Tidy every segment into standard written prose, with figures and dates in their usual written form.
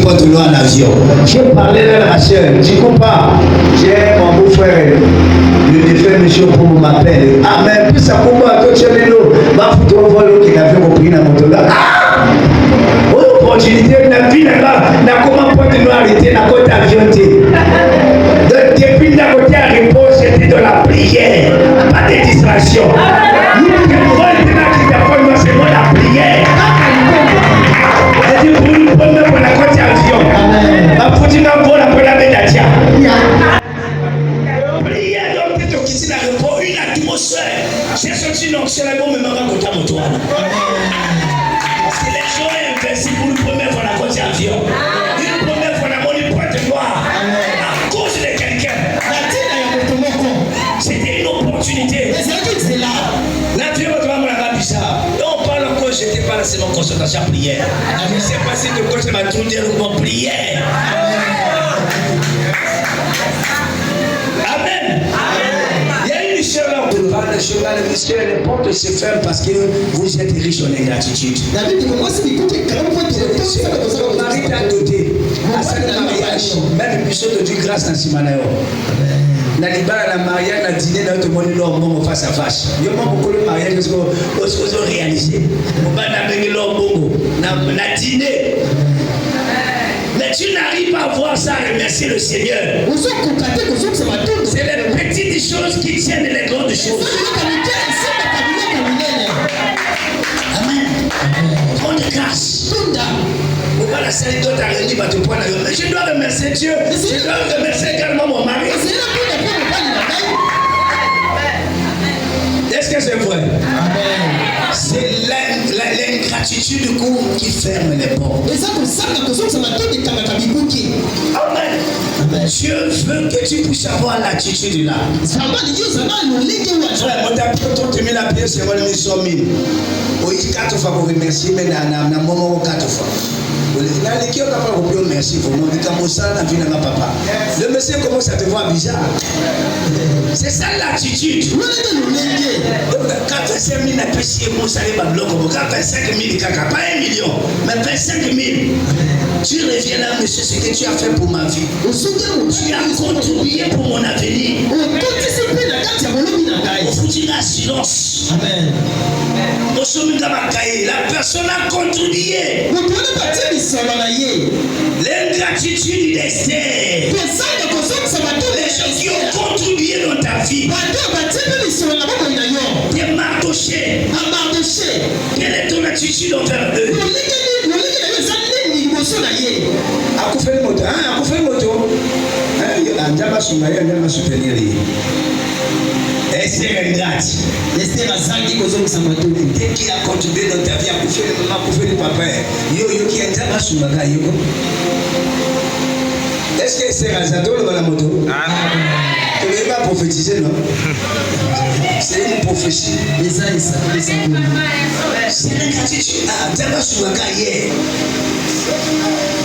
porte l'eau en avion. J'ai parlé à ma soeur, tu comprends? J'ai mon beau-frère, le défunt monsieur pour m'appeler. Ah, mais puis ça pour moi, toi tu es l'eau. Ma photo on voit l'eau qui avait repris dans mon là. Ah! Opportunité, n'a vu n'a comment porte l'eau arrêter, n'a côté avion. Donc depuis d'un côté à repos, c'était de la prière, pas de distraction. C'est moi la prière. C'est pour nous prendre pour la côte avion. Ma poutine a pour la première médaille. Prière donc tu te quittes la repos, une atmosphère. C'est sorti donc c'est la bombe maman côté à moto. C'est les gens investis pour nous première fois la côte avion. Une première fois la monnaie pointe noire. À cause de quelqu'un. C'était une opportunité. L'avion va me la bizarre. On parle encore, je n'étais pas là, c'est mon consultation prière. Je ne sais pas si le coach m'a tourné le mot prière. Amen. Il y a une mission là. Le cheval, le monsieur, les portes se ferment parce que vous êtes riche en ingratitude. Votre mari t'a doté. À ça, le mariage, même le monsieur de Dieu grâce dans Simanayo. Na libala la mariage na dîner na tout le monde leur bongo face à face. Yo m'a beaucoup le mariage parce que vous réalisé. On va na bengi leur bongo na dîner. Mais tu n'arrives pas à voir ça et remercier le Seigneur. C'est les petites choses qui tiennent les grandes choses. Amen. Grande grâce. On va la salle d'autres à réunir par te point là. Mais je dois remercier Dieu. Je dois remercier également mon mari. Est-ce que c'est vrai? C'est l'ingratitude du coup qui ferme les portes. Amen. Dieu veut que tu puisses avoir l'attitude là. Mon tapis, tu mets la pièce, c'est moi le mission mine. Oui, 4 fois pour remercier, mais dans un moment 4 fois. Merci pour moi. Papa. Le monsieur commence à te voir bizarre. C'est ça l'attitude. Quand 25 000 a payé mon salaire, quand 25 000, pas 1 million, mais 25 000, tu reviens là, monsieur, ce que tu as fait pour ma vie. Tu as contribué pour mon avenir. Faut dire la silence. Amen. La personne a contribué. L'ingratitude d'Esther. Les gens qui ont contribué dans ta vie. T'es Mardoché. Quelle est ton attitude envers eux? Esther ingrate. Esther a zangi kozongi samatoni. Dès qu'il a contribué dans ta vie à coucher le maman, coucher le papa. Yo qui est déjà sumaga yo. Est-ce que Esther a zangi dans la moto? Tu ne veux pas prophétiser, non? C'est une prophétie. C'est l'ingratitude. Ah, déjà sumaga hier.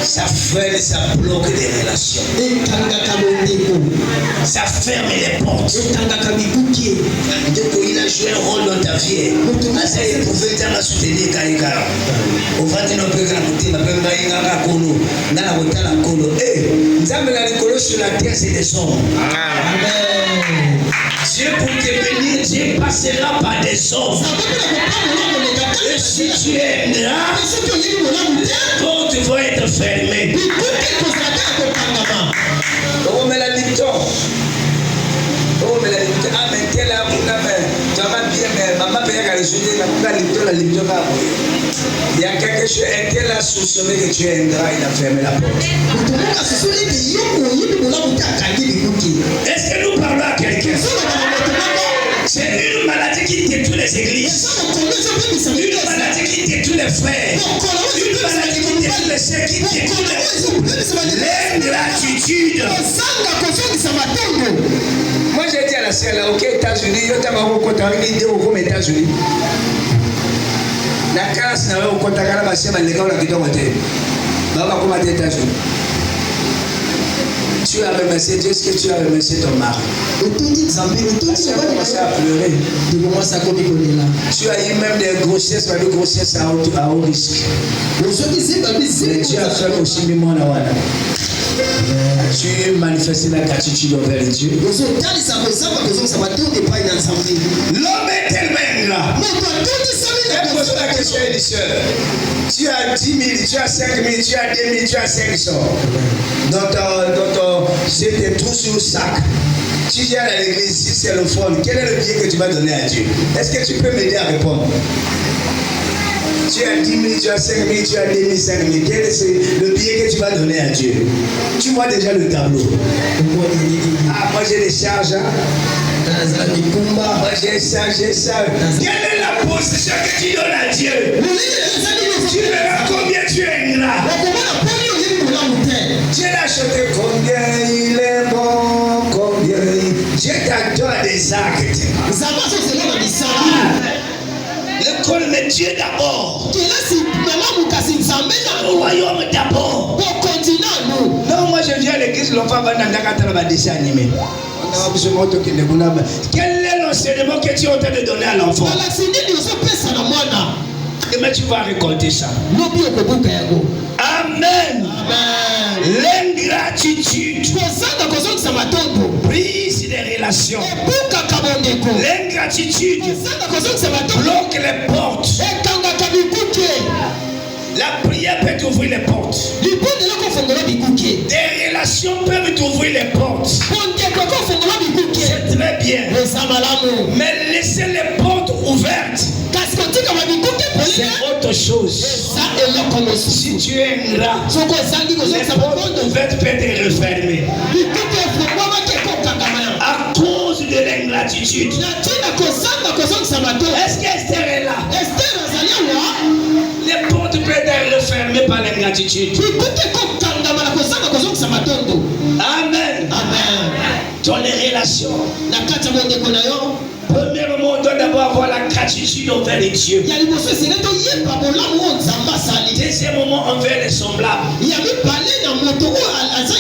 Ça freine, ça bloque des relations. Ça ferme les portes. Donc il a joué un rôle dans ta vie. Ça il pouvait te soutenir Kaïka. Au va dire non plus que la peine d'Aïga Kolo. Dans la route à la Kolo. Nous avons la Kolo sur la terre, c'est des hommes. Amen. Dieu pour te bénir, Dieu passera par des hommes. Et si tu es là, les portes vont être fermées. On met la Lipton. On met la Lipton. Ah, mais t'es là, vous n'avez. Tu vas bien, mais maman paye à la Lipton. Il y a quelque chose, elle a soupçonné que tu es ingrat, il a fermé la porte. Est-ce que nous parlons à quelqu'un? C'est une maladie qui détruit les églises. Une maladie qui détruit les frères. Une maladie qui détruit les sœurs, qui détruit l'ingratitude. Moi j'ai dit à la sœur là, ok, États-Unis, yo t'as marre au compte avec l'idée aux États-Unis. La classe n'a pas au compte avec la sœur, mais les gars on a quitté au côté. Bah on va commenter États-Unis. Tu as remercié Dieu, est-ce que tu as remercié ton mari? Tu as commencé à pleurer. Tu as eu même des grossesses, mais des grossesses à haut risque. Mais tu as fait aussi le monde. Tu manifestes la gratitude envers Dieu. L'homme est tellement ingrat. Pose la question, tu as 10 000, tu as 5 000, tu as 2 000, tu as 500. C'est des trous sur le sac. Tu viens à l'église, si c'est le fond, quel est le billet que tu vas donner à Dieu? Est-ce que tu peux m'aider à répondre? Tu as 10 000, tu as 5 000, tu as 2 000, 5 000. Quel est le billet que tu vas donner à Dieu? Tu vois déjà le tableau. Ah, moi j'ai des charges. Hein? Moi j'ai ça, j'ai ça. Quelle est la position que tu donnes à Dieu? Tu verras combien tu es ingrat. Dieu l'a chanté combien il est bon, combien il... Dieu t'attend à des actes. L'école met Dieu d'abord. Le royaume d'abord. Non, moi je viens à l'église, l'enfant va dans un dessin animé. Quel est l'enseignement que tu es en train de donner à l'enfant? Et mais tu vas récolter ça. Amen. L'ingratitude brise les relations. L'ingratitude bloque les portes. La prière peut t'ouvrir les portes. Des relations peuvent t'ouvrir les portes. C'est très bien. Mais laisser les portes ouvertes, c'est autre chose. Si tu es ingrat, les portes ouvertes peuvent te refermer. À cause de l'ingratitude. Est-ce qu'Esther est là? Les portes peuvent être refermées par l'ingratitude. Amen. Dans les relations. Premièrement, on doit d'abord avoir la gratitude envers les dieux. Deuxièmement, envers les semblables.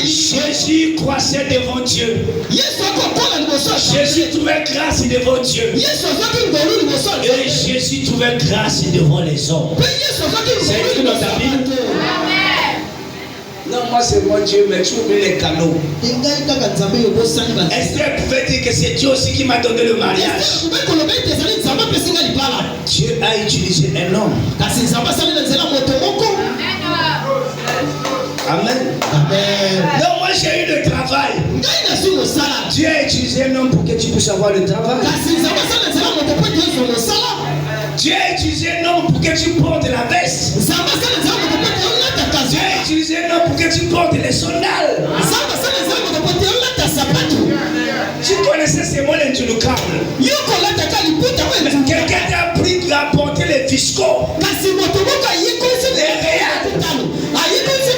Jésus croissait devant Dieu. Jésus trouvait grâce devant Dieu. Et Jésus trouvait grâce devant les hommes. C'est écrit dans ta Bible. Non, moi c'est mon Dieu, mais tu oublies les canaux. Esther pouvait dire que c'est Dieu aussi qui m'a donné le mariage. Dieu a utilisé un homme. Amen. Donc moi j'ai eu le travail. Dieu a utilisé un homme pour que tu puisses avoir le travail. Dieu a utilisé un homme pour que tu portes la veste. Dieu a utilisé un homme pour que tu portes les sandales. Tu connaissais ces mots intelligibles. Quelqu'un t'a appris à porter les fiscaux. Les réels.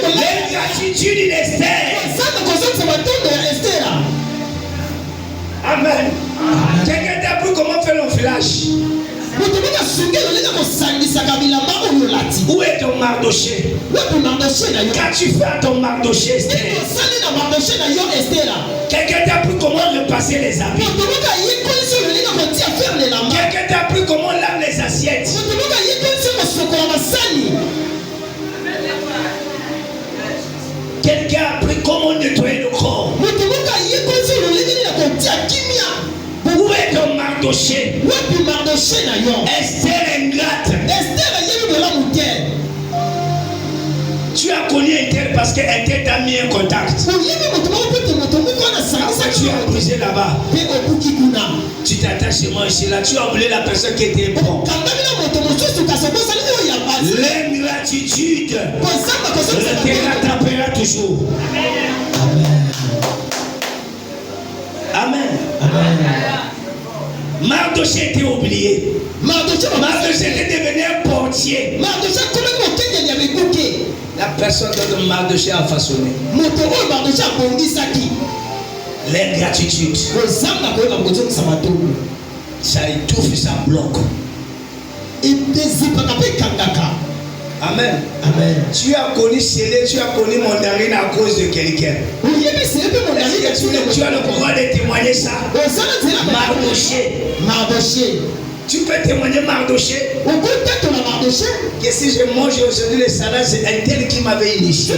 L'ingratitude d'Esther. Amen. Quelqu'un t'a appris comment faire l'enfilage. Où est ton Mardoché? Qu'as-tu fait à ton Mardoché, Esther? Quelqu'un t'a appris comment repasser les habits? Quelqu'un t'a appris comment laver les assiettes? Quelqu'un a appris comment nettoyer le corps? Où est ton Mardoché? Esther ingrate. Tu as connu un tel parce qu'un tel t'a mis en contact. Après tu as brisé là-bas. Tu t'attaches chez moi ici là. Tu as oublié la personne qui était bon. L'ingratitude te rattrapera toujours. Amen. Mardoché était oublié. Mardoché était devenu un portier. La personne dont Mardoché a façonné. L'ingratitude. Ça étouffe, ça bloque. Amen. Amen. Tu as connu Célé, tu as connu Mandarine à cause de quelqu'un. Tu as le pouvoir de témoigner ça. Mardoché. Tu peux témoigner Mardoché. Que si je mange aujourd'hui les salades, c'est un tel qui m'avait initié. Un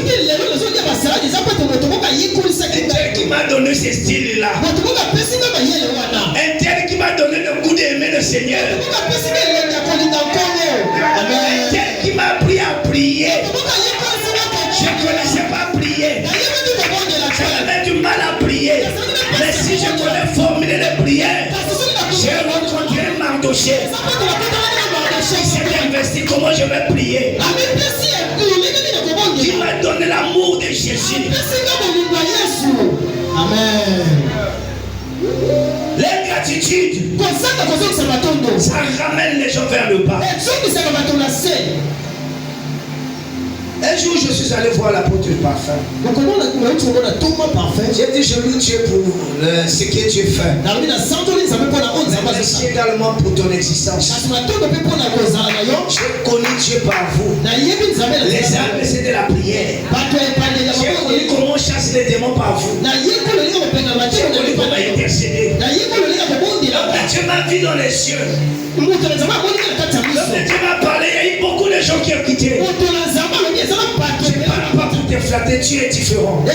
tel qui m'a donné ce style-là. Un tel qui m'a donné le goût d'aimer le Seigneur. Un tel qui m'a appris à prier. Je ne connaissais pas prier. J'avais du mal à prier. Mais si je connais formuler les prières, j'ai rencontré Mardoché. Il s'est investi comment je vais prier. Il m'a donné l'amour de Jésus. Amen. L'ingratitude, ça ramène les gens vers le bas. Un jour, je suis allé voir l'apôtre Parfum. J'ai dit, je loue Dieu pour ce que Dieu fait. Merci également pour ton existence. J'ai connu Dieu par vous. Les âmes, c'est de la prière. J'ai connu comment chasser les démons par vous. J'ai connu comment intercéder. Dieu m'a vu dans les cieux. Dieu m'a parlé, il y a eu beaucoup de gens qui ont quitté. Je ne parle pas pour te flatter, tu es différent. Je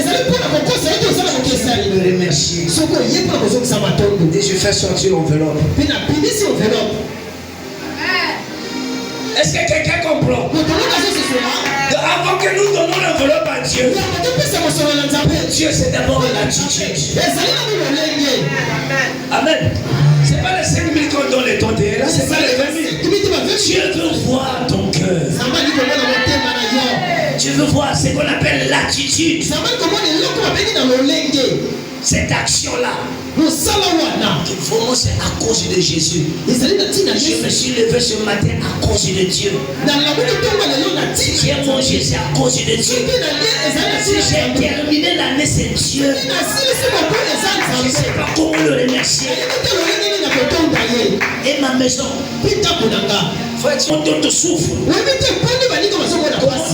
me remercie. Et je fais sortir l'enveloppe. Est-ce que quelqu'un comprend? Avant que nous donnons l'enveloppe à Dieu, Dieu c'est d'abord l'attitude. Amen. C'est pas les 5 000 qu'on donne les tentes, là, c'est pas les 20 000. Dieu veut voir ton cœur. Dieu veut voir ce qu'on appelle l'attitude. Cette action-là, vraiment c'est à cause de Jésus. Je me suis levé ce matin à cause de Dieu. J'ai mangé, c'est à cause de Dieu. Si j'ai terminé l'année, c'est Dieu. Je ne sais pas comment le remercier. Et ma maison, d'autres souffrent,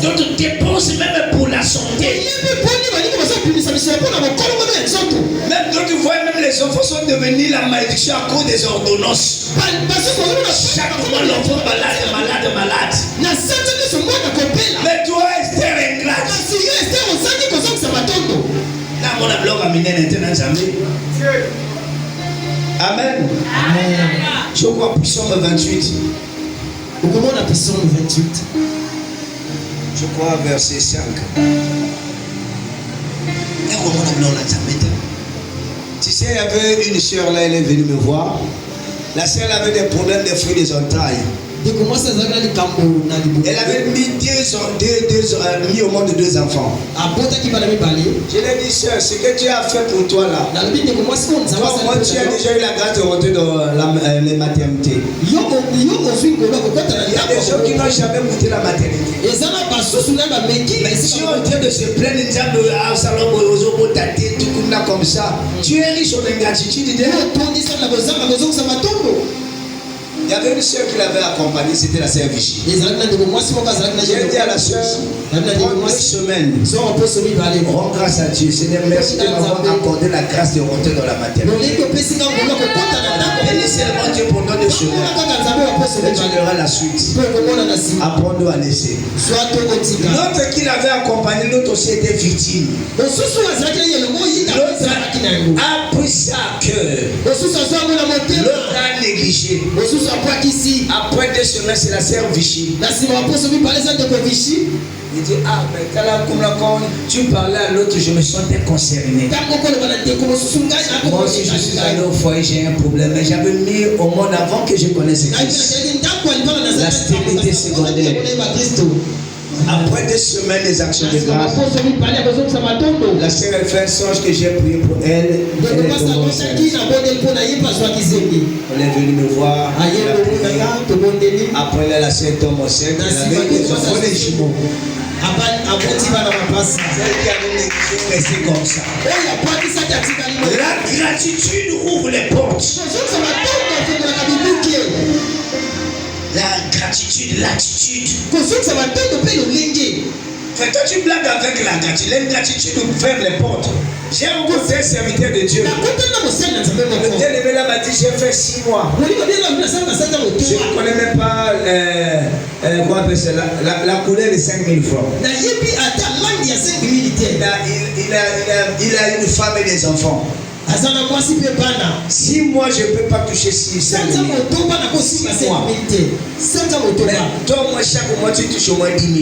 d'autres dépensent même pour la santé. Même d'autres voient, même les enfants sont devenus la malédiction à cause des ordonnances. Chaque mois l'enfant malade. Mais toi, Esther ingrate. Là, mon blog a miné maintenant jamais. Amen. Je crois Psaume 28. Je crois verset 5. Tu sais, il y avait une soeur là, elle est venue me voir. La soeur avait des problèmes de fruits des entrailles. Elle avait mis au monde 2 enfants. Je lui ai dit, sœur, ce que Dieu a fait pour toi là, toi, moi, tu as déjà eu la grâce de rentrer dans les maternités. Il y a des gens qui n'ont jamais goûté la maternité. Mais si on est en train de se plaindre, comme ça, tu es riche en ingratitude. Il y avait une soeur qui l'avait accompagnée, c'était la sœur Vichy. J'ai dit à la soeur, prends 2 semaines. Rends grâce à Dieu. Seigneur, merci de m'avoir accordé la grâce de rentrer dans la maternité. Bénis seulement Dieu pour nos 2 semaines. Et tu verras la suite. Apprends-nous à laisser. L'autre qui l'avait accompagné, l'autre aussi était victime. L'autre a pris ça à cœur. L'autre a négligé. Après 2 semaines, c'est la sœur Vichy. Il dit, ah, mais tu parlais à l'autre, je me sentais concerné. Moi aussi, je suis allé au foyer, j'ai un problème. Mais j'avais mis au monde avant que je connaisse Christ. La stérilité secondaire. Après 2 semaines des actions de grâce, la sœur elle fait un songe que j'ai prié pour elle. Elle est tombée enceinte. On est venu me voir. Après la sœur tombe enceinte. Elle avait des enfants, des jumeaux. Celle qui avait négligé rester comme ça. La gratitude ouvre les portes. La gratitude, l'attitude. Fait toi tu blagues avec la gratitude. L'ingratitude ferme les portes. J'ai rencontré un serviteur de Dieu. Le bien-aimé là m'a dit j'ai fait 6 mois. Je ne connais même pas la couleur de 5 000 francs. Il a une femme et des enfants. 6 mois, je ne peux pas toucher 6 mois. Toi, moi, chaque mois, tu touches au moins 10 000.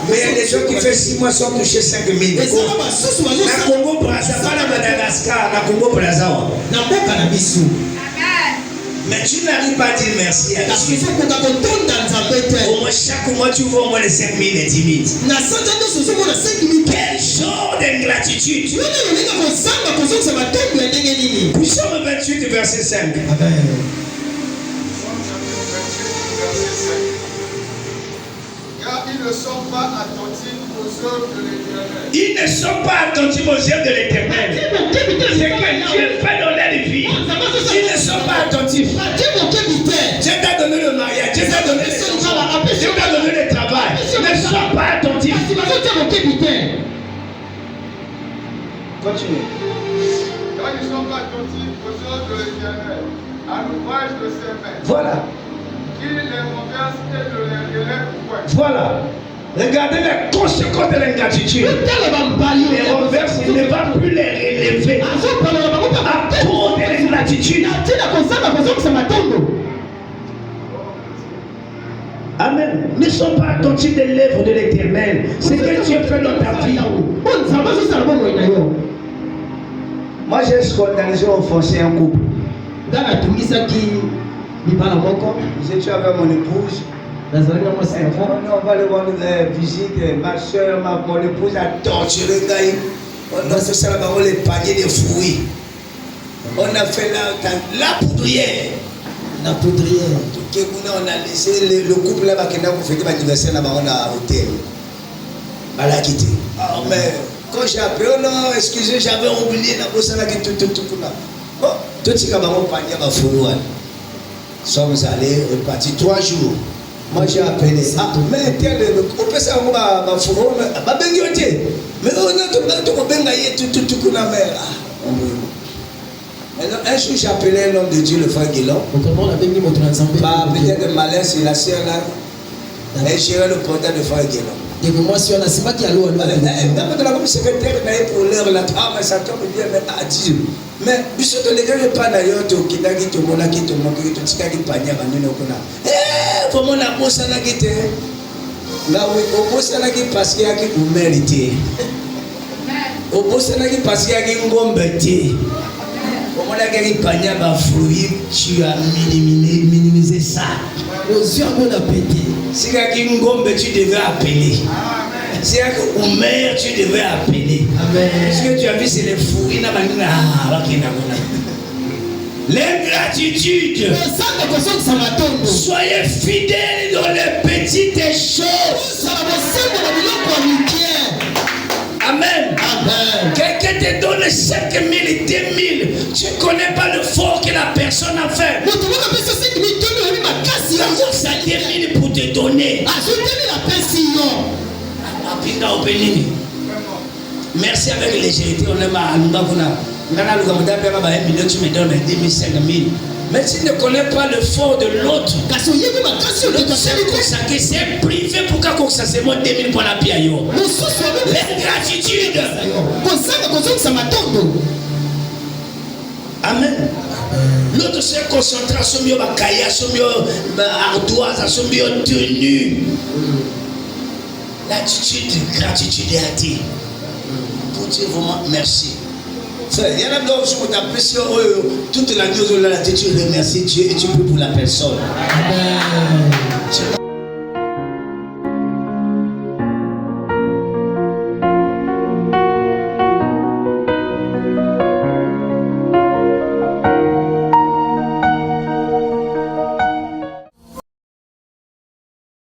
Mais il y a des gens qui font 6 mois sans toucher 5 000. Na Congo Brazza, pas la Madagascar, na Congo Brazza. Mais tu n'arrives pas à dire merci à Dieu. Au moins chaque mois tu vois au moins les 5 000 et 10 000. Quel genre d'ingratitude. Psalm 28 verset 5. Car ils ne sont pas attentifs aux œuvres de l'Éternel. Ils ne sont pas attentifs aux œuvres de l'Éternel. C'est que Dieu fait dans leur vie. Ils ne sont pas attentifs. Dieu t'a donné le mariage, Dieu t'a donné le travail. Ils ne sont pas attentifs. Continue. Car ils ne sont pas attentifs aux œuvres de l'Éternel, à l'ouvrage de ses mains. Voilà. Qui les renverse et ne les relève point. Voilà. Regardez les conséquences de l'ingratitude. Les renverse, il ne va plus les relever. À cause de l'ingratitude. Amen. Ne sont pas attentifs des lèvres de l'Éternel. C'est que Dieu fait dans ta vie. Moi, j'ai scandalisé offensé un couple. J'étais avec mon épouse. On va aller voir une visite. Ma soeur, mon épouse a torturé. On a fait ça là-bas, les paniers de fruits. On a fait la poudrière. La poudrière. On a laissé le couple là-bas qui a fait l'anniversaire là-bas, on a hôtel. Elle a quitté. Ah, mais quand j'ai appelé, oh non, excusez, j'avais oublié la bosse là qui tout là. Bon, tout ce qui a panier à Foulouane. Nous sommes allés, repartis 3 jours. Moi j'ai appelé. Ah, mais on peut savoir ma fourreau, ma bengioté. Mais on a tout bengaye tout la mer. Un jour j'ai appelé un homme de Dieu, le frère Guélon. Peut-être malin, c'est la sœur là. Et j'ai le portail de frère Guélon. Et moi, si on a pas qui a l'eau, comme secrétaire pour l'heure là, mais ça tombe bien, mais à 10 jours. Mais, puisque les gars ne pas d'ailleurs, tu qui n'as qui mon qui te manque, tu t'as qui panier à nous, comment on a bossé à la guette? Là, oui, au boss à la guette parce qu'il y a qui vous méritez. Au boss à la guette parce qu'il y a qui vous bombardez. Comment on a qui panier à fruits, tu as minimisé ça. Aux yeux, on a pété. Si tu as qui tu devais appeler. Si tu as qui mère, tu devais appeler. Ce que tu as vu, c'est les fruits. L'ingratitude. Soyez fidèles dans les petites choses. Amen. Quelqu'un te donne 5 000 et 2 000. Tu ne connais pas le fort que la personne a fait. Ça 2 000 pour te donner. Merci avec légèreté. On est mal. Tu me donnes 2 000, 5 000. Mais tu ne connais pas le fort de l'autre. C'est privé pour que ça se monte 2 000 pour la pierre. L'ingratitude. Amen. L'autre c'est concentration, mieux cahier, ardoise, mieux tenue. L'attitude, gratitude et attitude. Pour dire vraiment merci. Il y en a d'autres qui ont apprécié toute la nuit, tu remercies Dieu et tu pries pour la personne. Amen.